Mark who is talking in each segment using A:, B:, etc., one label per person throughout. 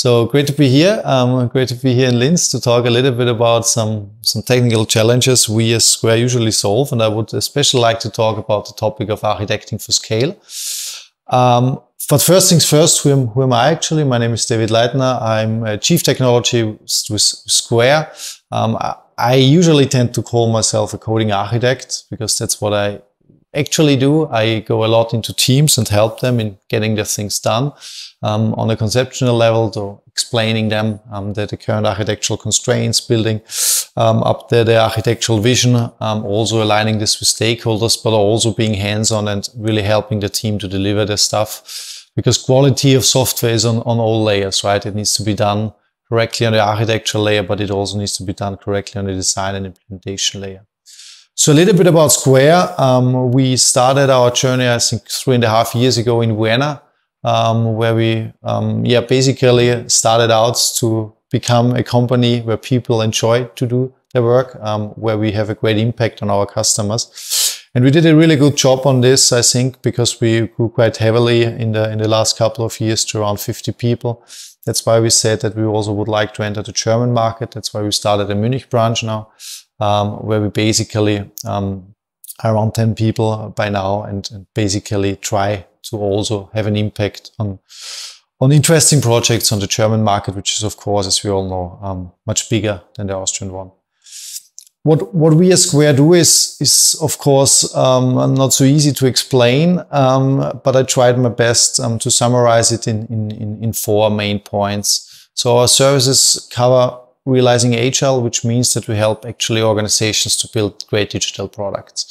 A: So great to be here. Great to be here in Linz to talk a little bit about some technical challenges we as Square usually solve. And I would especially like to talk about the topic of architecting for scale. But first things first, who am I actually? My name is David Leitner. I'm a Chief Technologist with Square. I usually tend to call myself a coding architect because that's what I actually do. I go a lot into teams and help them in getting their things done on a conceptual level, to explaining them the current architectural constraints, building up the architectural vision, also aligning this with stakeholders, but also being hands-on and really helping the team to deliver their stuff. Because quality of software is on all layers, right? It needs to be done correctly on the architectural layer, but it also needs to be done correctly on the design and implementation layer. So a little bit about Square. We started our journey, I think, 3.5 years ago in Vienna, where we basically started out to become a company where people enjoy to do their work, where we have a great impact on our customers. And we did a really good job on this, I think, because we grew quite heavily in the last couple of years to around 50 people. That's why we said that we also would like to enter the German market. That's why we started a Munich branch now, where we basically around 10 people by now and basically try to also have an impact on interesting projects on the German market, which is, of course, as we all know, much bigger than the Austrian one. What we as Square do is of course not so easy to explain, but I tried my best to summarize it in 4 main points. So our services cover realizing Agile, which means that we help actually organizations to build great digital products.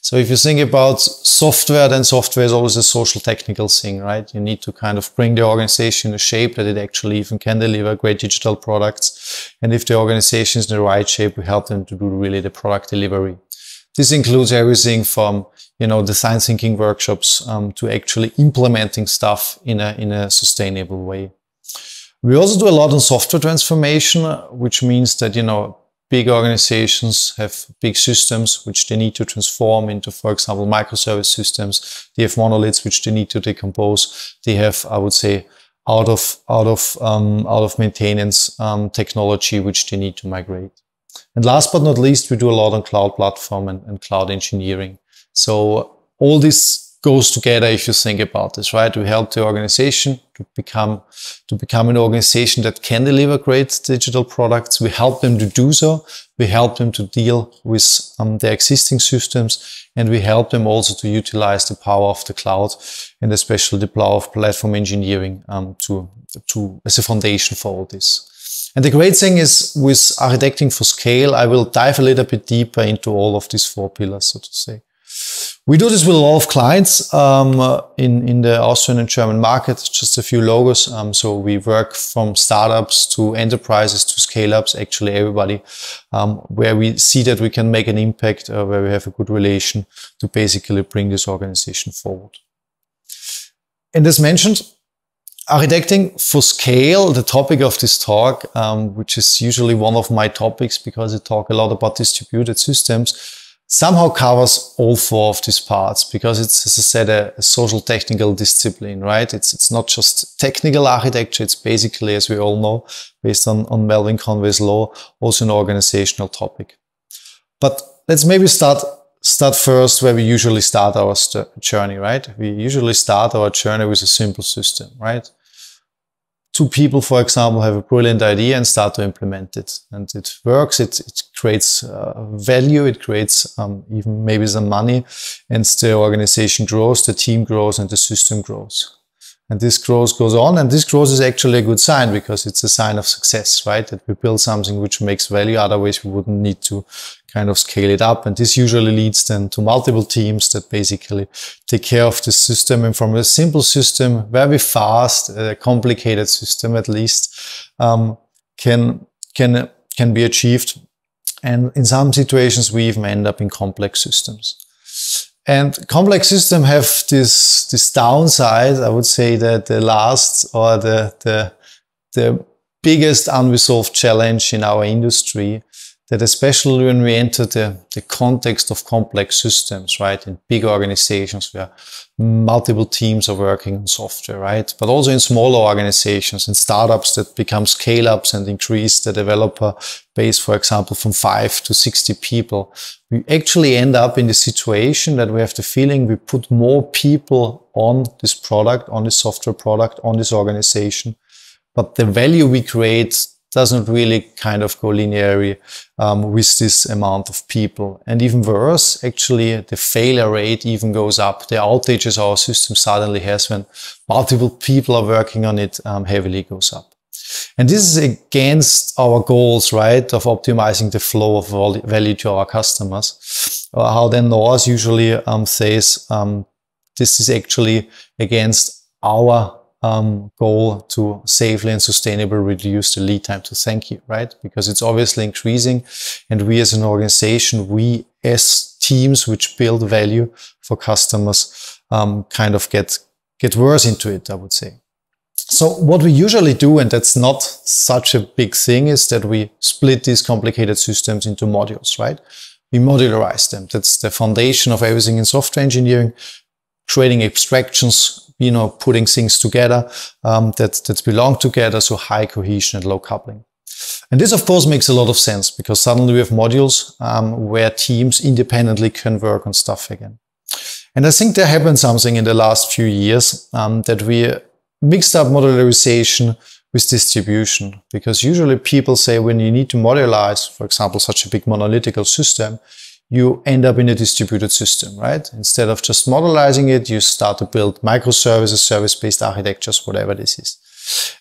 A: So if you think about software, then software is always a social technical thing, right? You need to kind of bring the organization in a shape that it actually even can deliver great digital products. And if the organization is in the right shape, we help them to do really the product delivery. This includes everything from, design thinking workshops to actually implementing stuff in a sustainable way. We also do a lot on software transformation, which means that, big organizations have big systems which they need to transform into, for example, microservice systems. They have monoliths which they need to decompose. They have, I would say, out of maintenance technology which they need to migrate. And last but not least, we do a lot on cloud platform and cloud engineering. So all this goes together if you think about this, right? We help the organization to become an organization that can deliver great digital products. We help them to do so. We help them to deal with their existing systems, and we help them also to utilize the power of the cloud and especially the power of platform engineering as a foundation for all this. And the great thing is with architecting for scale, I will dive a little bit deeper into all of these 4 pillars, so to say. We do this with a lot of clients in the Austrian and German market, just a few logos. So we work from startups to enterprises to scale-ups, actually everybody, where we see that we can make an impact, where we have a good relation to basically bring this organization forward. And as mentioned, architecting for scale, the topic of this talk, which is usually one of my topics because I talk a lot about distributed systems, somehow covers all 4 of these parts because it's, as I said, a social technical discipline, right? It's not just technical architecture. It's basically, as we all know, based on Melvin Conway's law, also an organizational topic. But let's maybe start first where we usually start our journey, right? We usually start our journey with a simple system, right? 2 people, for example, have a brilliant idea and start to implement it. And it works, it creates value, it creates even maybe some money, and the organization grows, the team grows, and the system grows. And this growth goes on, and this growth is actually a good sign because it's a sign of success, right? That we build something which makes value, otherwise we wouldn't need to kind of scale it up. And this usually leads then to multiple teams that basically take care of the system. And from a simple system, very fast, a complicated system at least, can be achieved. And in some situations, we even end up in complex systems. And complex systems have this downside. I would say that the last or the biggest unresolved challenge in our industry that especially when we enter the context of complex systems, right, in big organizations where multiple teams are working on software, right, but also in smaller organizations, in startups that become scale-ups and increase the developer base, for example, from 5 to 60 people, we actually end up in the situation that we have the feeling we put more people on this product, on this software product, on this organization, but the value we create doesn't really kind of go linearly with this amount of people. And even worse, actually, the failure rate even goes up. The outages our system suddenly has when multiple people are working on it heavily goes up. And this is against our goals, right, of optimizing the flow of value to our customers. How then NORS usually says this is actually against our goal to safely and sustainably reduce the lead time to thank you, right? Because it's obviously increasing, and we as an organization, we as teams which build value for customers, kind of get worse into it, I would say. So what we usually do, and that's not such a big thing, is that we split these complicated systems into modules, right? We modularize them. That's the foundation of everything in software engineering, creating abstractions, you know, putting things together that belong together, so high cohesion and low coupling. And this, of course, makes a lot of sense because suddenly we have modules where teams independently can work on stuff again. And I think there happened something in the last few years that we mixed up modularization with distribution, because usually people say when you need to modularize, for example, such a big monolithical system, you end up in a distributed system, right? Instead of just modelizing it, you start to build microservices, service-based architectures, whatever this is.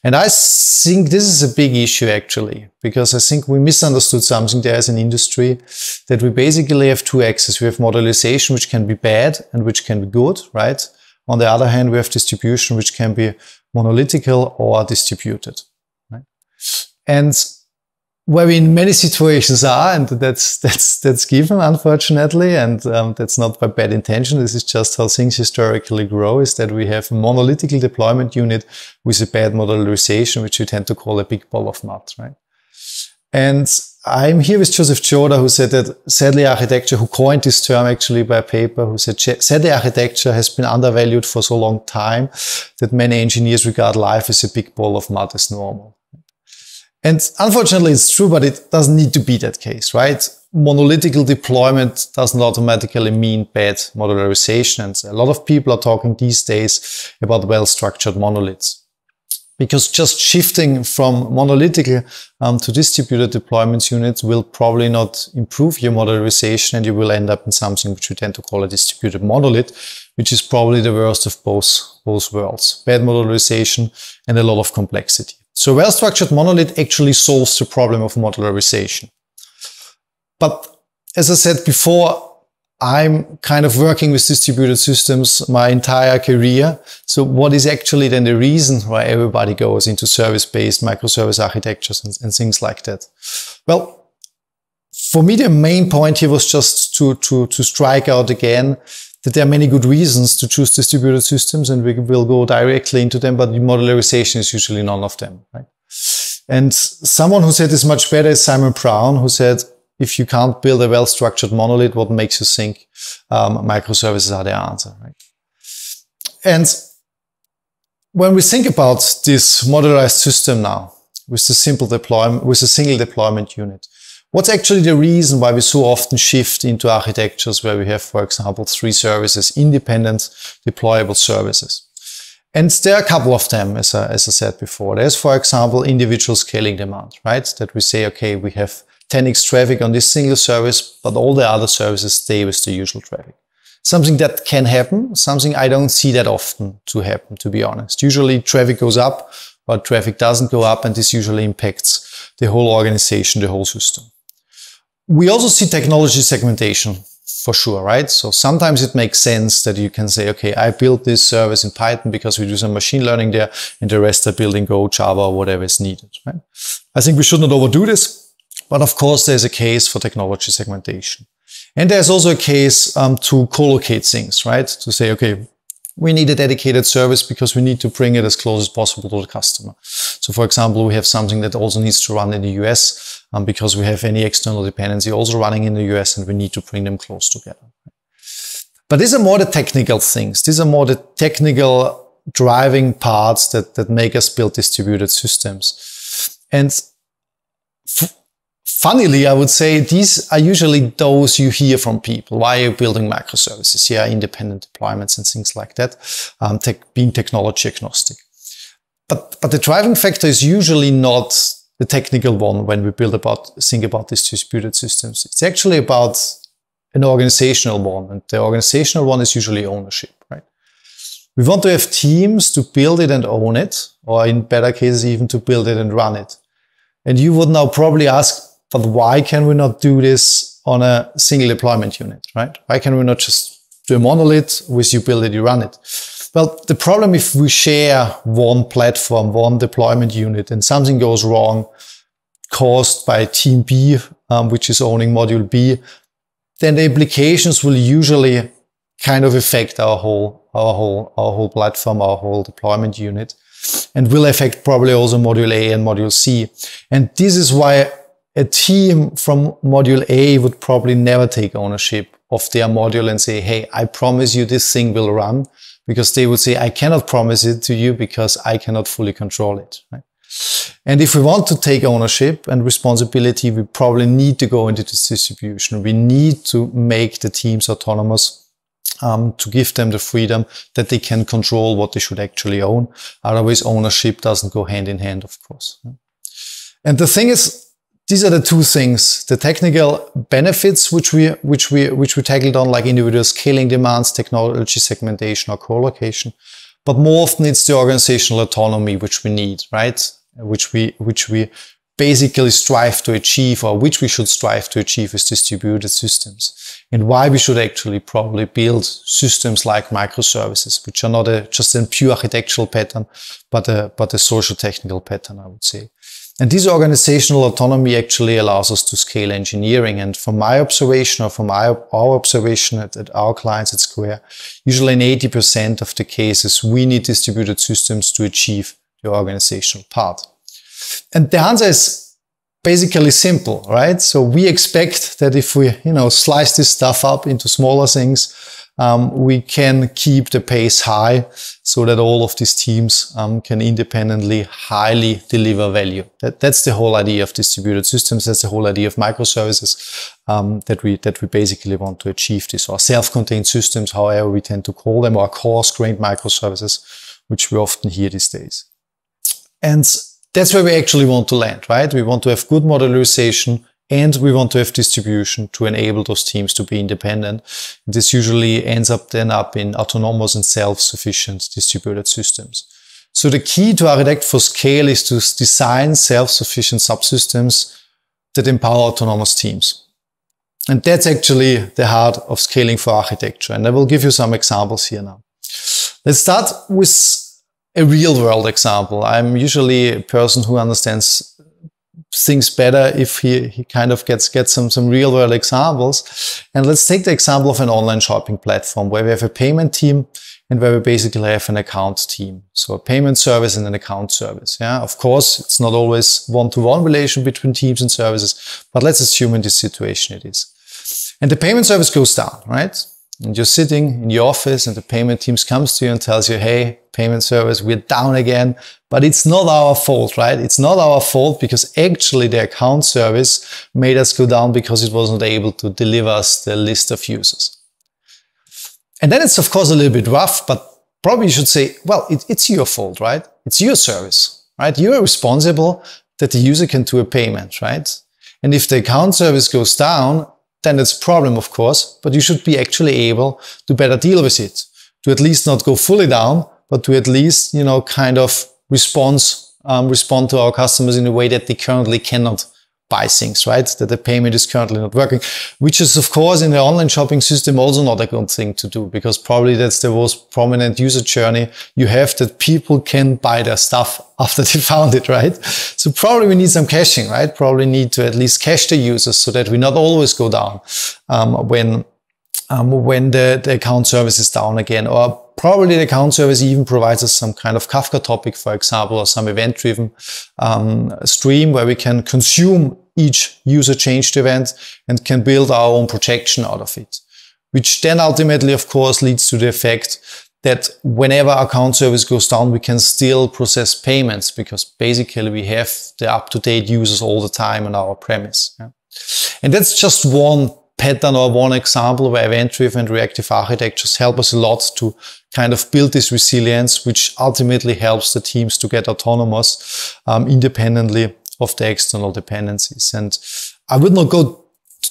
A: And I think this is a big issue actually, because I think we misunderstood something there as an industry, that we basically have two axes. We have modularization, which can be bad and which can be good, right? On the other hand, we have distribution, which can be monolithical or distributed, right? And where we in many situations are, and that's given, unfortunately, and that's not by bad intention, this is just how things historically grow, is that we have a monolithical deployment unit with a bad modularization, which we tend to call a big ball of mud, right? And I'm here with Joseph Joda, who said that sadly architecture, who coined this term actually by a paper, who said sadly architecture has been undervalued for so long time that many engineers regard life as a big ball of mud as normal. And unfortunately, it's true, but it doesn't need to be that case, right? Monolithical deployment doesn't automatically mean bad modularization. And a lot of people are talking these days about well-structured monoliths. Because just shifting from monolithical to distributed deployment units will probably not improve your modularization, and you will end up in something which we tend to call a distributed monolith, which is probably the worst of both worlds. Bad modularization and a lot of complexity. So a well-structured monolith actually solves the problem of modularization. But as I said before, I'm kind of working with distributed systems my entire career. So what is actually then the reason why everybody goes into service-based microservice architectures and things like that? Well, for me, the main point here was just to strike out again that there are many good reasons to choose distributed systems, and we will go directly into them, but the modularization is usually none of them, right? And someone who said this much better is Simon Brown, who said, if you can't build a well-structured monolith, what makes you think microservices are the answer, right? And when we think about this modularized system now, with the simple deployment, with a single deployment unit, what's actually the reason why we so often shift into architectures where we have, for example, 3 services, independent deployable services? And there are a couple of them, as I said before. There's, for example, individual scaling demand, right? That we say, okay, we have 10x traffic on this single service, but all the other services stay with the usual traffic. Something that can happen, something I don't see that often to happen, to be honest. Usually traffic goes up, but traffic doesn't go up, and this usually impacts the whole organization, the whole system. We also see technology segmentation for sure, right? So sometimes it makes sense that you can say, okay, I built this service in Python because we do some machine learning there, and the rest are building Go, Java, or whatever is needed, right? I think we should not overdo this. But of course, there's a case for technology segmentation. And there's also a case to collocate things, right? To say, okay, we need a dedicated service because we need to bring it as close as possible to the customer. So for example, we have something that also needs to run in the US because we have any external dependency also running in the US and we need to bring them close together. But these are more the technical things. These are more the technical driving parts that make us build distributed systems. And funnily, I would say these are usually those you hear from people. Why are you building microservices? Yeah, independent deployments and things like that, being technology agnostic. But the driving factor is usually not the technical one when we think about these distributed systems. It's actually about an organizational one, and the organizational one is usually ownership, right? We want to have teams to build it and own it, or in better cases, even to build it and run it. And you would now probably ask, but why can we not do this on a single deployment unit, right? Why can we not just do a monolith with you build it, you run it? Well, the problem if we share one platform, one deployment unit, and something goes wrong caused by team B, which is owning module B, then the implications will usually kind of affect our whole platform, our whole deployment unit, and will affect probably also module A and module C. And this is why a team from module A would probably never take ownership of their module and say, hey, I promise you this thing will run, because they would say, I cannot promise it to you because I cannot fully control it. Right? And if we want to take ownership and responsibility, we probably need to go into this distribution. We need to make the teams autonomous, to give them the freedom that they can control what they should actually own. Otherwise, ownership doesn't go hand in hand, of course. And the thing is, these are the two things: the technical benefits, which we tackled on, like individual scaling demands, technology segmentation, or co-location. But more often, it's the organizational autonomy which we need, right? Which we basically strive to achieve, or which we should strive to achieve with distributed systems. And why we should actually probably build systems like microservices, which are not just a pure architectural pattern, but a social technical pattern, I would say. And this organizational autonomy actually allows us to scale engineering. And from my observation, or from our observation at our clients at Square, usually in 80% of the cases, we need distributed systems to achieve the organizational part. And the answer is basically simple, right? So we expect that if we, slice this stuff up into smaller things, we can keep the pace high so that all of these teams can independently highly deliver value. That's the whole idea of distributed systems. That's the whole idea of microservices, that we basically want to achieve this, or self-contained systems, however we tend to call them, or coarse-grained microservices, which we often hear these days. And that's where we actually want to land, right? We want to have good modularization, and we want to have distribution to enable those teams to be independent. This usually ends up in autonomous and self-sufficient distributed systems. So the key to architect for scale is to design self-sufficient subsystems that empower autonomous teams. And that's actually the heart of scaling for architecture. And I will give you some examples here now. Let's start with a real-world example. I'm usually a person who understands things better if he kind of gets some real world examples. And let's take the example of an online shopping platform where we have a payment team and where we basically have an account team. So a payment service and an account service. Yeah, of course, it's not always one-to-one relation between teams and services, but let's assume in this situation it is. And the payment service goes down, right? And you're sitting in your office and the payment team comes to you and tells you, hey, payment service, we're down again. But it's not our fault, right? It's not our fault because actually the account service made us go down because it wasn't able to deliver us the list of users. And then it's of course a little bit rough, but probably you should say, well, it's your fault, right? It's your service, right? You are responsible that the user can do a payment, right? And if the account service goes down, then it's a problem, of course, but you should be actually able to better deal with it, to at least not go fully down, but to at least, kind of respond to our customers in a way that they currently cannot buy things, right? That the payment is currently not working, which is, of course, in the online shopping system also not a good thing to do, because probably that's the most prominent user journey you have, that people can buy their stuff after they found it, right? So probably we need some caching, right? Probably need to at least cache the users so that we not always go down when the account service is down again. Or probably the account service even provides us some kind of Kafka topic, for example, or some event-driven stream where we can consume each user changed event and can build our own projection out of it. Which then ultimately, of course, leads to the effect that whenever our account service goes down, we can still process payments because basically we have the up-to-date users all the time on our premise. Yeah? And that's just one pattern or one example where event-driven and reactive architectures help us a lot to kind of build this resilience, which ultimately helps the teams to get autonomous independently of the external dependencies. And I would not go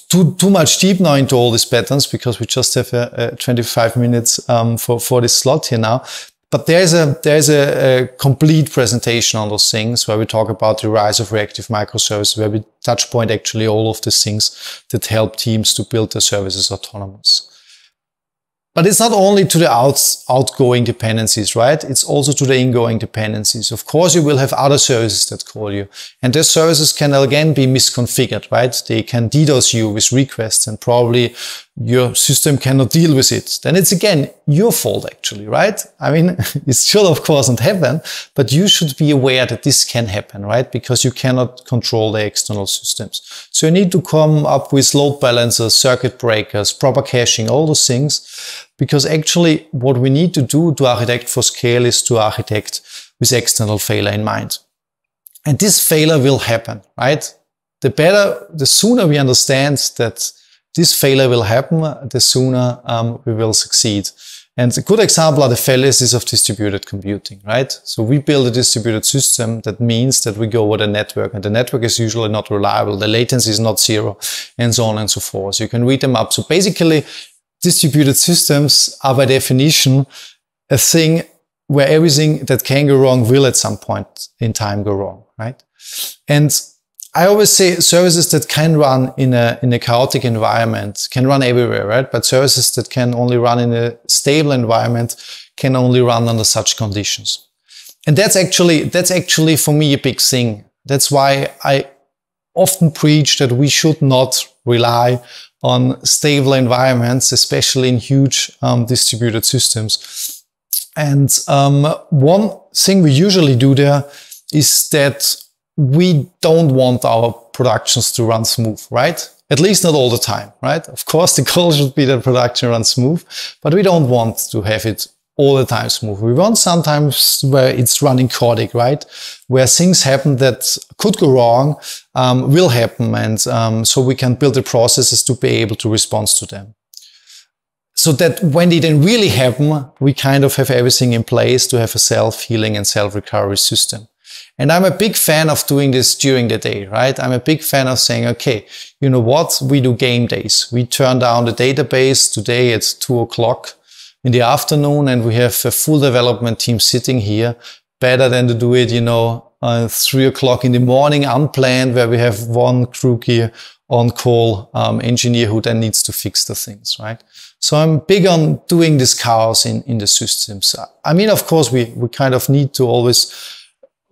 A: too much deep now into all these patterns because we just have 25 minutes for this slot here now. But there's a complete presentation on those things where we talk about the rise of reactive microservices, where we touch point actually all of the things that help teams to build their services autonomous. But it's not only to the outgoing dependencies, right? It's also to the ingoing dependencies. Of course, you will have other services that call you. And those services can again be misconfigured, right? They can DDoS you with requests and probably your system cannot deal with it. Then it's again your fault actually, right? I mean, it should of course not happen, but you should be aware that this can happen, right? Because you cannot control the external systems. So you need to come up with load balancers, circuit breakers, proper caching, all those things. Because actually what we need to do to architect for scale is to architect with external failure in mind. And this failure will happen, right? The sooner we understand that this failure will happen, the sooner we will succeed. And a good example are the failures of distributed computing, right? So we build a distributed system. That means that we go over the network, and the network is usually not reliable. The latency is not zero, and so on and so forth. So you can read them up. So basically, distributed systems are by definition a thing where everything that can go wrong will at some point in time go wrong, right? And I always say services that can run in a chaotic environment can run everywhere, right? But services that can only run in a stable environment can only run under such conditions. And that's actually for me a big thing. That's why I often preach that we should not rely on stable environments, especially in huge distributed systems. And one thing we usually do there is that we don't want our productions to run smooth, right? At least not all the time, right? Of course, the goal should be that production runs smooth, but we don't want to have it all the time smooth. We want sometimes where it's running chaotic, right? Where things happen that could go wrong, will happen. And so we can build the processes to be able to respond to them. So that when they then really happen, we kind of have everything in place to have a self-healing and self-recovery system. And I'm a big fan of doing this during the day, right? I'm a big fan of saying, okay, you know what? We do game days. We turn down the database today at 2 o'clock in the afternoon, and we have a full development team sitting here. Better than to do it, 3 o'clock in the morning, unplanned, where we have one crew gear on call engineer who then needs to fix the things, right? So I'm big on doing this chaos in the systems. I mean, of course, we kind of need to always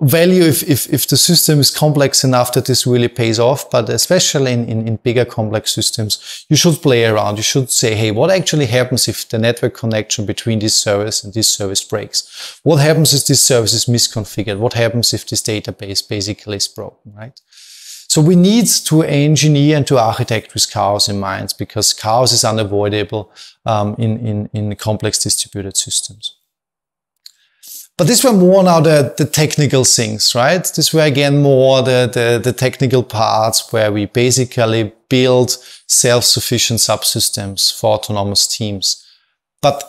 A: value if the system is complex enough that this really pays off, but especially in bigger complex systems, you should play around. You should say, hey, what actually happens if the network connection between this service and this service breaks? What happens if this service is misconfigured? What happens if this database basically is broken, right? So we need to engineer and to architect with chaos in mind, because chaos is unavoidable in complex distributed systems. But these were more now the technical things, right? These were again more the technical parts where we basically build self-sufficient subsystems for autonomous teams. But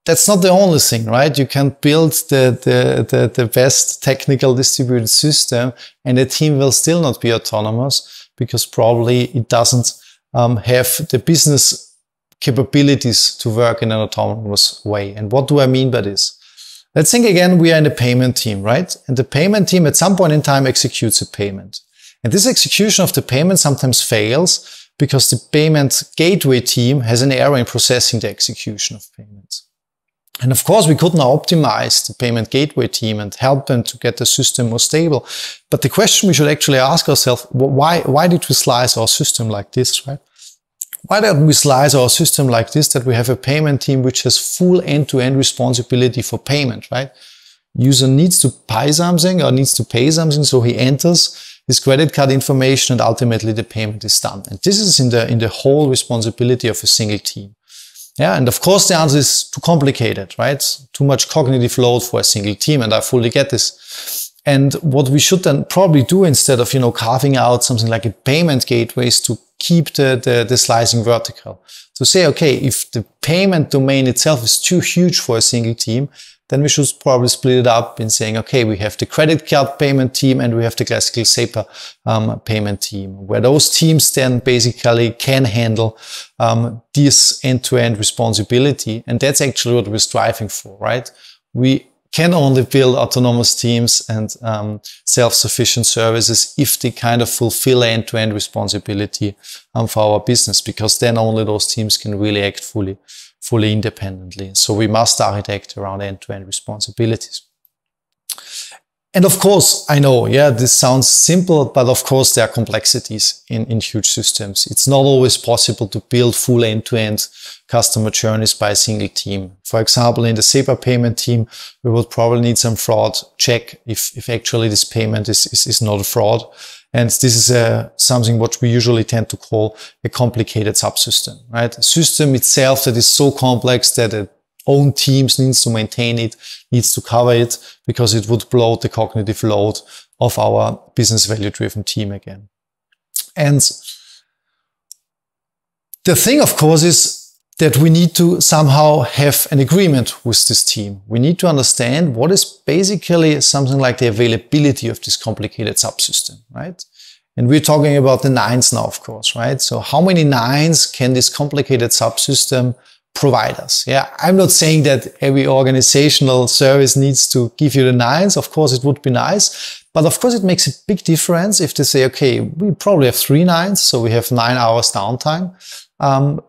A: that's not the only thing, right? You can build the best technical distributed system and the team will still not be autonomous because probably it doesn't have the business capabilities to work in an autonomous way. And what do I mean by this? Let's think again, we are in a payment team, right? And the payment team at some point in time executes a payment. And this execution of the payment sometimes fails because the payment gateway team has an error in processing the execution of payments. And of course, we could now optimize the payment gateway team and help them to get the system more stable. But the question we should actually ask ourselves, why did we slice our system like this, right? Why don't we slice our system like this, that we have a payment team which has full end-to-end responsibility for payment, right? User needs to buy something or needs to pay something, so he enters his credit card information, and ultimately the payment is done. And this is in the whole responsibility of a single team. Yeah, and of course the answer is too complicated, right? Too much cognitive load for a single team, and I fully get this. And what we should then probably do instead of, carving out something like a payment gateway is to keep the slicing vertical. So say, okay, if the payment domain itself is too huge for a single team, then we should probably split it up in saying, okay, we have the credit card payment team and we have the classical SEPA payment team, where those teams then basically can handle this end-to-end responsibility. And that's actually what we're striving for, right? We can only build autonomous teams and self-sufficient services if they kind of fulfill end-to-end responsibility for our business, because then only those teams can really act fully independently. So we must architect around end-to-end responsibilities. And of course, I know, yeah, this sounds simple, but of course there are complexities in huge systems. It's not always possible to build full end-to-end customer journeys by a single team. For example, in the SEPA payment team, we would probably need some fraud check if actually this payment is not a fraud. And this is something what we usually tend to call a complicated subsystem, right? A system itself that is so complex that its own teams needs to maintain it, needs to cover it, because it would bloat the cognitive load of our business value-driven team again. And the thing, of course, is that we need to somehow have an agreement with this team. We need to understand what is basically something like the availability of this complicated subsystem, right? And we're talking about the nines now, of course, right? So how many nines can this complicated subsystem provide us? Yeah, I'm not saying that every organizational service needs to give you the nines. Of course, it would be nice. But of course, it makes a big difference if they say, okay, we probably have 3 nines, so we have 9 hours downtime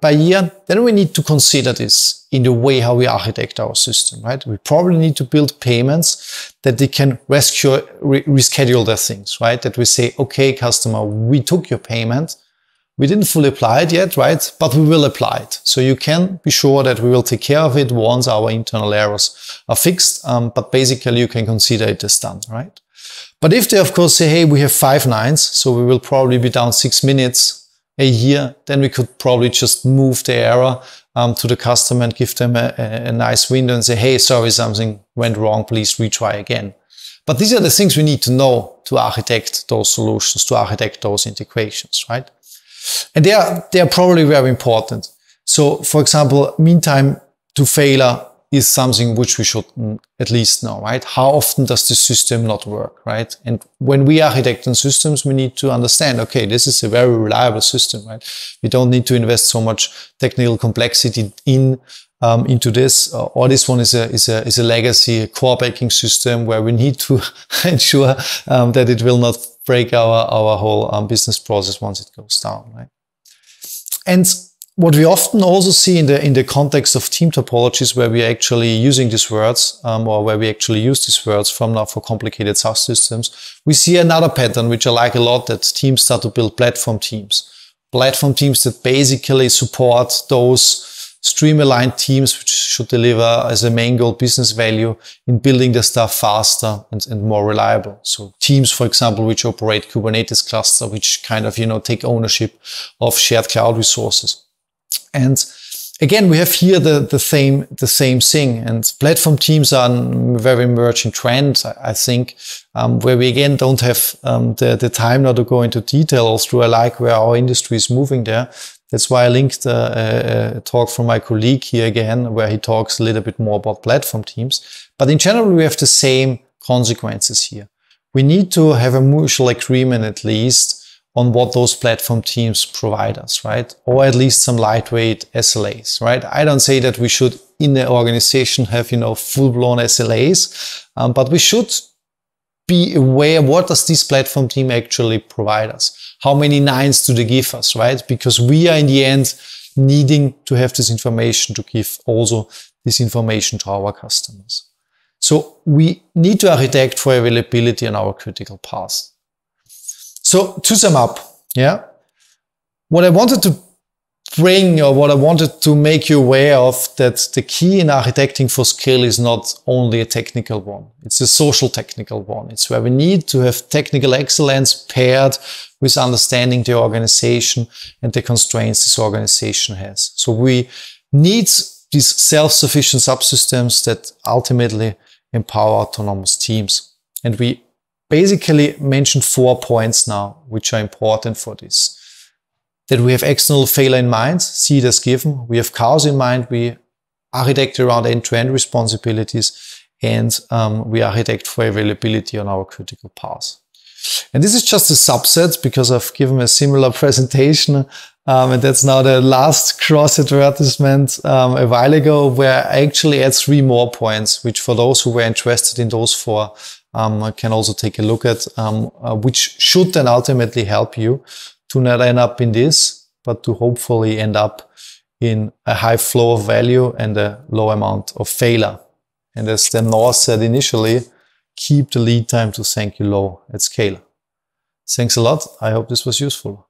A: per year. Then we need to consider this in the way how we architect our system, right? We probably need to build payments that they can reschedule their things, right? That we say, okay, customer, we took your payment. We didn't fully apply it yet, right? But we will apply it. So you can be sure that we will take care of it once our internal errors are fixed. But basically you can consider it as done, right? But if they, of course, say, hey, we have 5 nines, so we will probably be down 6 minutes a year, then we could probably just move the error to the customer and give them a nice window and say, hey, sorry, something went wrong, please retry again. But these are the things we need to know to architect those solutions, to architect those integrations, right? And they are probably very important. So, for example, mean time to failure is something which we should at least know, right? How often does the system not work, right? And when we architect on systems, we need to understand, okay, this is a very reliable system, right? We don't need to invest so much technical complexity into this, or this one is a legacy core banking system where we need to ensure that it will not break our whole business process once it goes down, right? And what we often also see in the context of team topologies, where we are actually using these words, or where we actually use these words from now for complicated subsystems, we see another pattern which I like a lot, that teams start to build platform teams. Platform teams that basically support those stream-aligned teams which should deliver as a main goal business value in building the stuff faster and more reliable. So teams, for example, which operate Kubernetes cluster, which kind of, take ownership of shared cloud resources. And again, we have here the same thing, and platform teams are a very emerging trend, I think, where we again don't have the time now to go into detail. Also, I like where our industry is moving there. That's why I linked a talk from my colleague here again, where he talks a little bit more about platform teams. But in general, we have the same consequences here. We need to have a mutual agreement at least on what those platform teams provide us, right? Or at least some lightweight SLAs, right? I don't say that we should in the organization have, full-blown SLAs, but we should be aware, what does this platform team actually provide us? How many nines do they give us, right? Because we are in the end needing to have this information to give also this information to our customers. So we need to architect for availability on our critical path. So to sum up, yeah, what I wanted to bring, or what I wanted to make you aware of, that the key in architecting for scale is not only a technical one. It's a social technical one. It's where we need to have technical excellence paired with understanding the organization and the constraints this organization has. So we need these self-sufficient subsystems that ultimately empower autonomous teams. And we basically mentioned 4 points now, which are important for this. That we have external failure in mind, see it as given. We have chaos in mind. We architect around end-to-end responsibilities, and we architect for availability on our critical path. And this is just a subset because I've given a similar presentation, and that's now the last cross advertisement a while ago, where I actually add 3 more points, which for those who were interested in those 4 can also take a look at, which should then ultimately help you to not end up in this, but to hopefully end up in a high flow of value and a low amount of failure. And as the North said initially, keep the lead time to thank you low at scale. Thanks a lot. I hope this was useful.